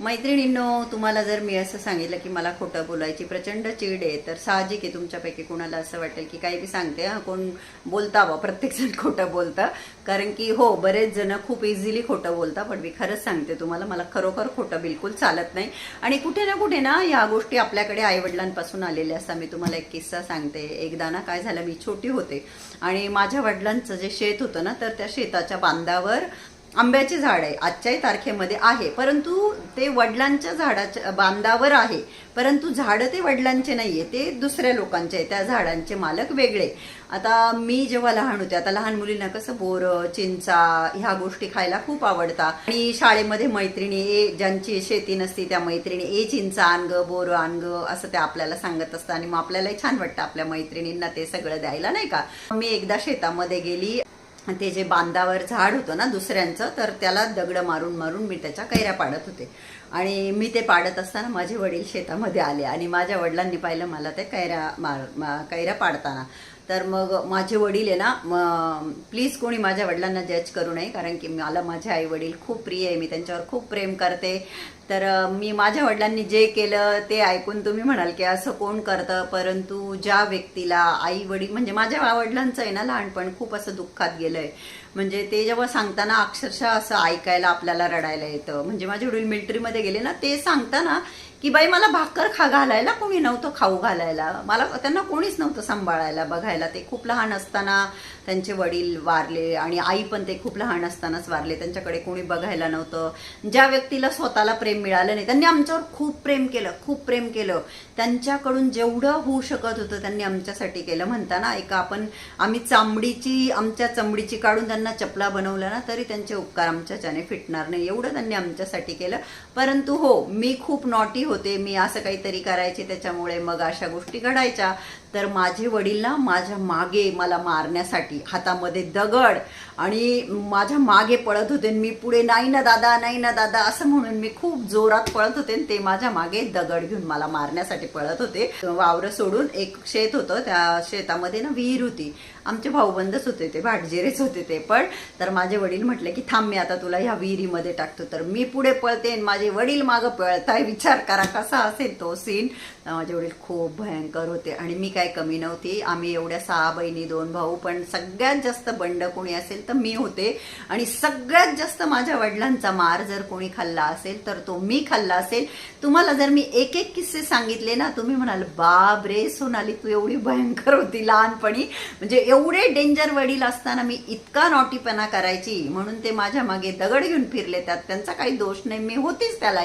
मैत्रिणींनो, तुम्हाला जर मी असं सांगितलं की मला खोटं बोलायची प्रचंड चिड आहे, तर साहजिक आहे तुमच्यापैकी कोणाला असं वाटेल की काही बी सांगते, हा कोण बोलता बा, प्रत्येक जण खोटं बोलतं. कारण की हो, बरेच जण खूप इझिली खोटं बोलता, पण मी खरंच सांगते तुम्हाला, मला खरोखर खोटं बिलकुल चालत नाही. आणि कुठे ना कुठे ना ह्या गोष्टी आपल्याकडे आईवडिलांपासून आलेल्या असतात. मी तुम्हाला एक किस्सा सांगते. एकदा ना काय झालं, मी छोटी होते आणि माझ्या वडिलांचं जे शेत होतं ना, तर त्या शेताच्या बांधावर आंब्याचे झाड आहे. आजच्याही तारखेमध्ये आहे, परंतु ते वडिलांच्या झाडाच्या बांधावर आहे, परंतु झाडं ते वडिलांचे नाहीये, ते दुसऱ्या लोकांचे आहे. त्या झाडांचे मालक वेगळे. आता मी जेव्हा लहान होते, आता लहान मुलींना कसं बोर, चिंचा ह्या गोष्टी खायला खूप आवडतात. आणि शाळेमध्ये मैत्रिणी ज्यांची शेती नसती त्या मैत्रिणी चिंचा आण ग, बोर आण ग, असं ते आपल्याला सांगत असतात. आणि मग आपल्यालाही छान वाटतं आपल्या मैत्रिणींना ते सगळं द्यायला, नाही का. मी एकदा शेतामध्ये गेली, ते जे बांधावर झाड होतं ना दुसऱ्यांचं, तर त्याला दगड मारून मारून मी त्याच्या कैऱ्या पाडत होते. आणि मी ते पाडत असताना माझे वडील शेतामध्ये आले आणि माझ्या वडिलांनी पाहिलं मला ते कैऱ्या पाडताना. तर मग माझे वडील आहे ना, प्लीज कोणी माझ्या वडिलांना जज करू नये, कारण की मला माझे आई वडील खूप प्रिय आहे, मी त्यांच्यावर खूप प्रेम करते. तर मी माझ्या वडिलांनी जे केलं ते ऐकून तुम्ही म्हणाल की असं कोण करतं, परंतु ज्या व्यक्तीला आई वडील, म्हणजे माझ्या वडिलांचं आहे ना लहानपण खूप असं दुःखात गेलंय. म्हणजे ते जेव्हा सांगताना अक्षरशः असं ऐकायला आपल्याला रडायला येतं. म्हणजे माझे वडील मिलिटरीमध्ये गेले ना, ते सांगताना की बाई मला भाकर घालायला कोणी नव्हतं, खाऊ घालायला मला, त्यांना कोणीच नव्हतं सांभाळायला बघायला. ते खूप लहान असताना त्यांचे वडील वारले आणि आई पण ते खूप लहान असतानाच वारले. त्यांच्याकडे कोणी बघायला नव्हतं. ज्या व्यक्तीला स्वतःला प्रेम मिळालं नाही, त्यांनी आमच्यावर खूप प्रेम केलं, खूप प्रेम केलं. त्यांच्याकडून जेवढं होऊ शकत होतं त्यांनी आमच्यासाठी केलं. म्हणताना आम्ही आमच्या चमडीची काढून त्यांना चपला बनवल्या ना, तरी त्यांचे उपकार आमच्याच्याने फिटणार नाही, एवढं त्यांनी आमच्यासाठी केलं. परंतु हो, मी खूप नॉटी होते, मी असं काहीतरी करायचे, त्याच्यामुळे मग अशा गोष्टी घडायच्या. तर माझे वडील ना माझ्या मागे मला मारण्यासाठी हातामध्ये दगड आणि माझ्या मागे पळत होते. मी पुढे नाही ना दादा, नाही ना दादा असं म्हणून मी खूप जोरात पळत होते, ते माझ्या मागे दगड घेऊन मला मारण्यासाठी पळत होते. वावरं सोडून एक शेत होतं, त्या शेतामध्ये ना विहीर होती. आमचे भाऊबंदच होते, ते भाटजिरेच होते ते पण. तर माझे वडील म्हटले की थांब, मी आता तुला ह्या विहिरीमध्ये टाकतो. तर मी पुढे पळते, माझे वडील मागं पळताय. विचार करा कसा असेल तो सीन. माझे वडील खूप भयंकर होते आणि मी काय कमी नव्हती. आम्ही एवढ्या 6 बहिणी 2 भाऊ, पण सगळ्यात जास्त बंड कोणी असेल तर मी होते. आणि सगळ्यात जास्त माझ्या वडिलांचा मार जर कोणी खाल्ला असेल तर तो मी खाल्ला असेल. तुम्हाला जर मी एक एक किस्से सांगितले ना, तुम्ही म्हणाल बाप रे सोनाली, तू एवढी भयंकर होती लहानपणी. म्हणजे एवढे डेंजर वडील असताना मी इतका नॉटीपणा करायची, म्हणून ते माझ्या मागे दगड घेऊन फिरले. त्यात त्यांचा काही दोष नाही, मी होतीच त्याला